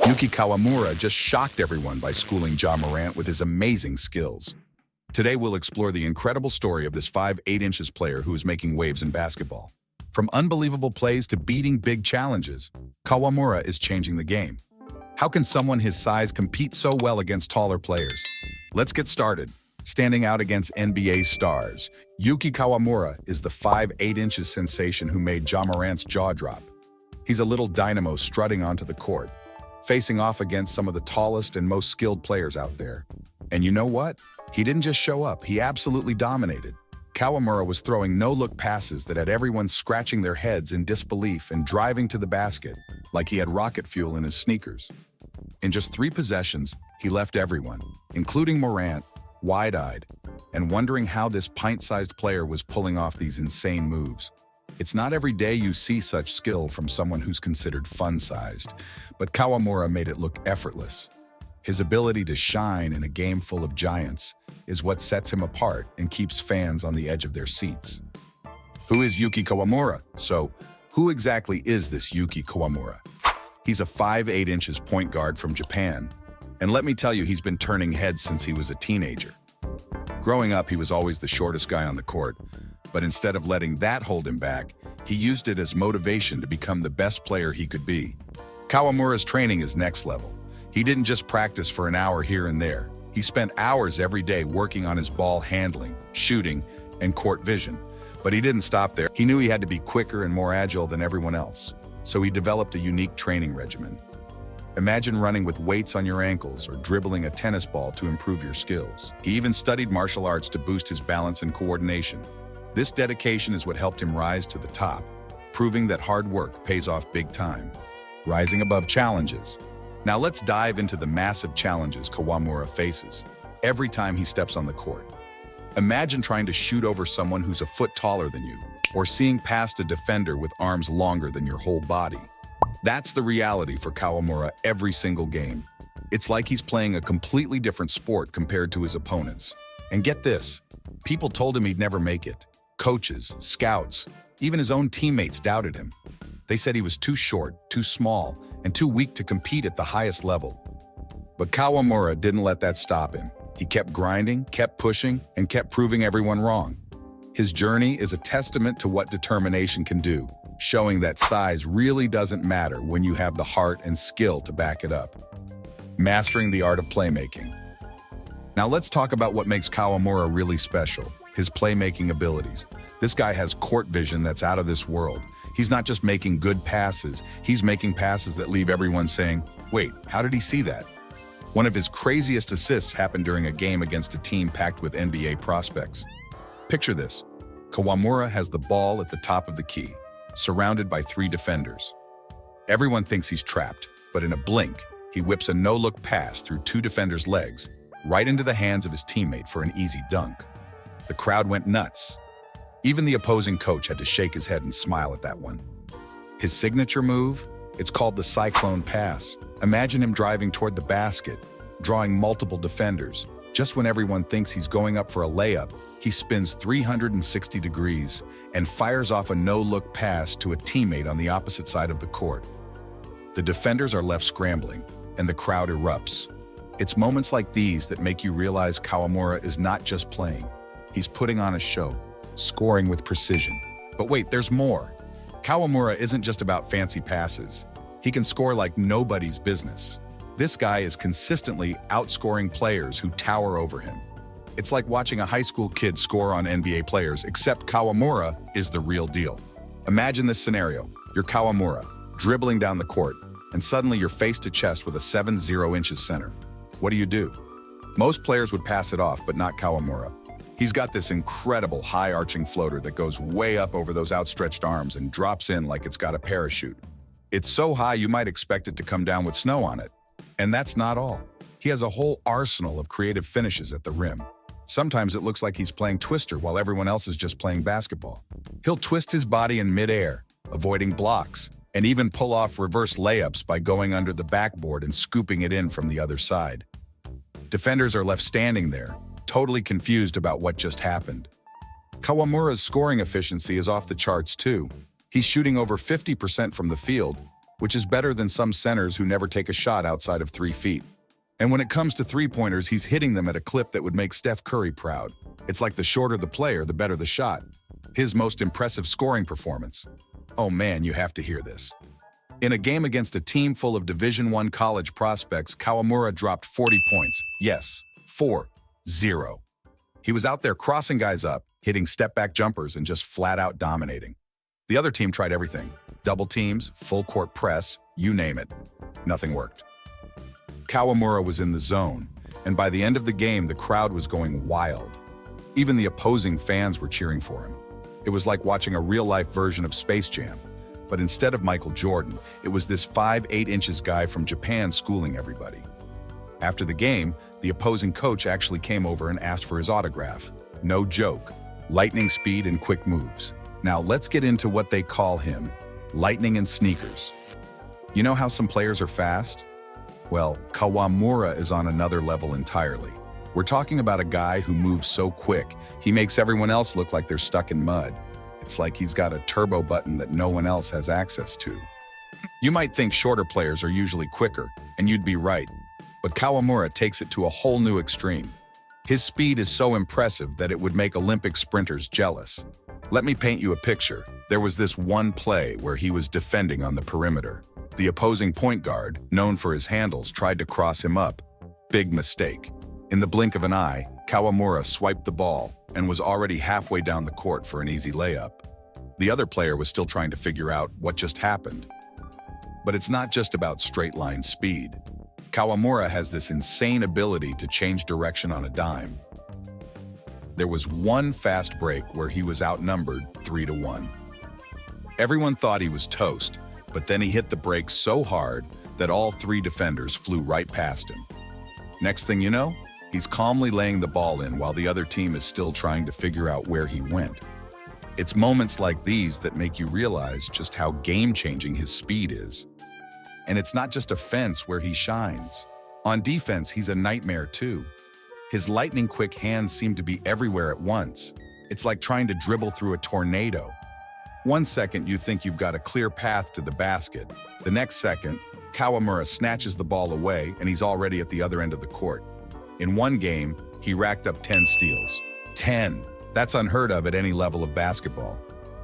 Yuki Kawamura just shocked everyone by schooling Morant with his amazing skills. Today we'll explore the incredible story of this 5'8" player who is making waves in basketball. From unbelievable plays to beating big challenges, Kawamura is changing the game. How can someone his size compete so well against taller players? Let's get started. Standing out against NBA stars, Yuki Kawamura is the 5'8" sensation who made Morant's jaw drop. He's a little dynamo strutting onto the court, facing off against some of the tallest and most skilled players out there. And you know what? He didn't just show up, he absolutely dominated. Kawamura was throwing no-look passes that had everyone scratching their heads in disbelief and driving to the basket like he had rocket fuel in his sneakers. In just 3 possessions, he left everyone, including Morant, wide-eyed and wondering how this pint-sized player was pulling off these insane moves. It's not every day you see such skill from someone who's considered fun-sized, but Kawamura made it look effortless. His ability to shine in a game full of giants is what sets him apart and keeps fans on the edge of their seats. Who is Yuki Kawamura? So, who exactly is this Yuki Kawamura? He's a 5'8" point guard from Japan, and let me tell you, he's been turning heads since he was a teenager. Growing up, he was always the shortest guy on the court, but instead of letting that hold him back, he used it as motivation to become the best player he could be. Kawamura's training is next level. He didn't just practice for an hour here and there. He spent hours every day working on his ball handling, shooting, and court vision. But he didn't stop there. He knew he had to be quicker and more agile than everyone else, so he developed a unique training regimen. Imagine running with weights on your ankles or dribbling a tennis ball to improve your skills. He even studied martial arts to boost his balance and coordination. This dedication is what helped him rise to the top, proving that hard work pays off big time. Rising above challenges. Now let's dive into the massive challenges Kawamura faces every time he steps on the court. Imagine trying to shoot over someone who's a foot taller than you, or seeing past a defender with arms longer than your whole body. That's the reality for Kawamura every single game. It's like he's playing a completely different sport compared to his opponents. And get this, people told him he'd never make it. Coaches, scouts, even his own teammates doubted him. They said he was too short, too small, and too weak to compete at the highest level. But Kawamura didn't let that stop him. He kept grinding, kept pushing, and kept proving everyone wrong. His journey is a testament to what determination can do, showing that size really doesn't matter when you have the heart and skill to back it up. Mastering the art of playmaking. Now let's talk about what makes Kawamura really special, his playmaking abilities. This guy has court vision that's out of this world. He's not just making good passes, he's making passes that leave everyone saying, wait, how did he see that? One of his craziest assists happened during a game against a team packed with NBA prospects. Picture this, Kawamura has the ball at the top of the key, surrounded by 3 defenders. Everyone thinks he's trapped, but in a blink, he whips a no-look pass through 2 defenders' legs, right into the hands of his teammate for an easy dunk. The crowd went nuts. Even the opposing coach had to shake his head and smile at that one. His signature move? It's called the cyclone pass. Imagine him driving toward the basket, drawing multiple defenders. Just when everyone thinks he's going up for a layup, he spins 360 degrees and fires off a no-look pass to a teammate on the opposite side of the court. The defenders are left scrambling, and the crowd erupts. It's moments like these that make you realize Kawamura is not just playing. He's putting on a show, scoring with precision. But wait, there's more. Kawamura isn't just about fancy passes. He can score like nobody's business. This guy is consistently outscoring players who tower over him. It's like watching a high school kid score on NBA players, except Kawamura is the real deal. Imagine this scenario. You're Kawamura, dribbling down the court, and suddenly you're face to chest with a 7'0" center. What do? Most players would pass it off, but not Kawamura. He's got this incredible high-arching floater that goes way up over those outstretched arms and drops in like it's got a parachute. It's so high you might expect it to come down with snow on it. And that's not all. He has a whole arsenal of creative finishes at the rim. Sometimes it looks like he's playing Twister while everyone else is just playing basketball. He'll twist his body in midair, avoiding blocks, and even pull off reverse layups by going under the backboard and scooping it in from the other side. Defenders are left standing there, totally confused about what just happened. Kawamura's scoring efficiency is off the charts too. He's shooting over 50% from the field, which is better than some centers who never take a shot outside of 3 feet. And when it comes to three-pointers, he's hitting them at a clip that would make Steph Curry proud. It's like the shorter the player, the better the shot. His most impressive scoring performance. Oh man, you have to hear this. In a game against a team full of Division I college prospects, Kawamura dropped 40 points. Yes, 4-0. He was out there crossing guys up, hitting step-back jumpers, and just flat-out dominating. The other team tried everything. Double teams, full-court press, you name it. Nothing worked. Kawamura was in the zone, and by the end of the game, the crowd was going wild. Even the opposing fans were cheering for him. It was like watching a real-life version of Space Jam. But instead of Michael Jordan, it was this 5'8" guy from Japan schooling everybody. After the game, the opposing coach actually came over and asked for his autograph. No joke. Lightning speed and quick moves. Now let's get into what they call him. Lightning and sneakers. You know how some players are fast? Well, Kawamura is on another level entirely. We're talking about a guy who moves so quick, he makes everyone else look like they're stuck in mud. It's like he's got a turbo button that no one else has access to. You might think shorter players are usually quicker, and you'd be right. But Kawamura takes it to a whole new extreme. His speed is so impressive that it would make Olympic sprinters jealous. Let me paint you a picture. There was this one play where he was defending on the perimeter. The opposing point guard, known for his handles, tried to cross him up. Big mistake. In the blink of an eye, Kawamura swiped the ball and was already halfway down the court for an easy layup. The other player was still trying to figure out what just happened. But it's not just about straight-line speed. Kawamura has this insane ability to change direction on a dime. There was one fast break where he was outnumbered 3-1. Everyone thought he was toast, but then he hit the break so hard that all 3 defenders flew right past him. Next thing you know, he's calmly laying the ball in while the other team is still trying to figure out where he went. It's moments like these that make you realize just how game-changing his speed is. And it's not just offense where he shines. On defense, he's a nightmare too. His lightning-quick hands seem to be everywhere at once. It's like trying to dribble through a tornado. One second, you think you've got a clear path to the basket. The next second, Kawamura snatches the ball away and he's already at the other end of the court. In one game, he racked up 10 steals. 10! That's unheard of at any level of basketball.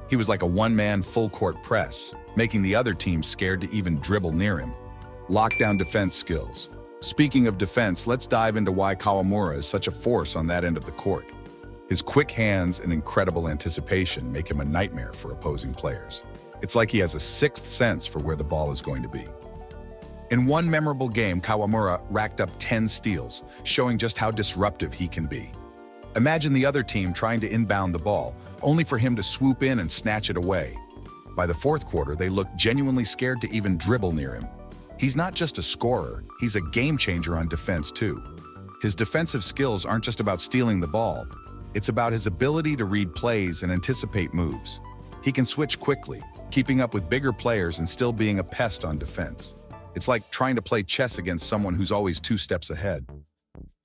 He was like a one-man full-court press, making the other team scared to even dribble near him. Lockdown defense skills. Speaking of defense, let's dive into why Kawamura is such a force on that end of the court. His quick hands and incredible anticipation make him a nightmare for opposing players. It's like he has a sixth sense for where the ball is going to be. In one memorable game, Kawamura racked up 10 steals, showing just how disruptive he can be. Imagine the other team trying to inbound the ball, only for him to swoop in and snatch it away. By the fourth quarter, they looked genuinely scared to even dribble near him. He's not just a scorer, he's a game changer on defense too. His defensive skills aren't just about stealing the ball, it's about his ability to read plays and anticipate moves. He can switch quickly, keeping up with bigger players and still being a pest on defense. It's like trying to play chess against someone who's always 2 steps ahead.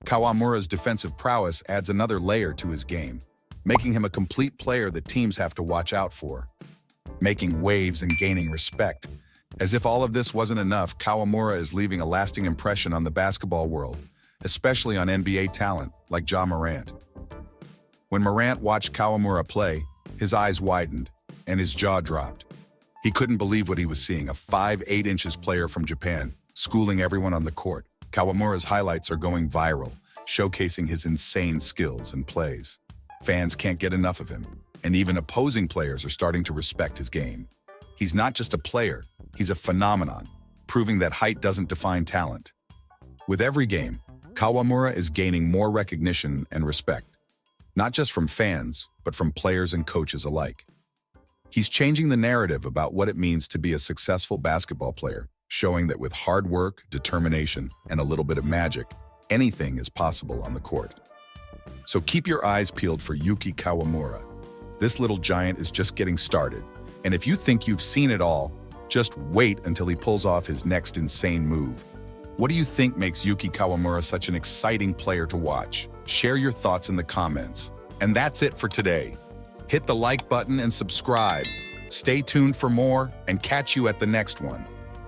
Kawamura's defensive prowess adds another layer to his game, making him a complete player that teams have to watch out for. Making waves and gaining respect. As if all of this wasn't enough, Kawamura is leaving a lasting impression on the basketball world, especially on NBA talent like Ja Morant. When Morant watched Kawamura play, his eyes widened and his jaw dropped. He couldn't believe what he was seeing, a 5'8" player from Japan, schooling everyone on the court. Kawamura's highlights are going viral, showcasing his insane skills and plays. Fans can't get enough of him, and even opposing players are starting to respect his game. He's not just a player, he's a phenomenon, proving that height doesn't define talent. With every game, Kawamura is gaining more recognition and respect, not just from fans, but from players and coaches alike. He's changing the narrative about what it means to be a successful basketball player, showing that with hard work, determination, and a little bit of magic, anything is possible on the court. So keep your eyes peeled for Yuki Kawamura. This little giant is just getting started, and if you think you've seen it all, just wait until he pulls off his next insane move. What do you think makes Yuki Kawamura such an exciting player to watch? Share your thoughts in the comments. And that's it for today. Hit the like button and subscribe. Stay tuned for more, and catch you at the next one.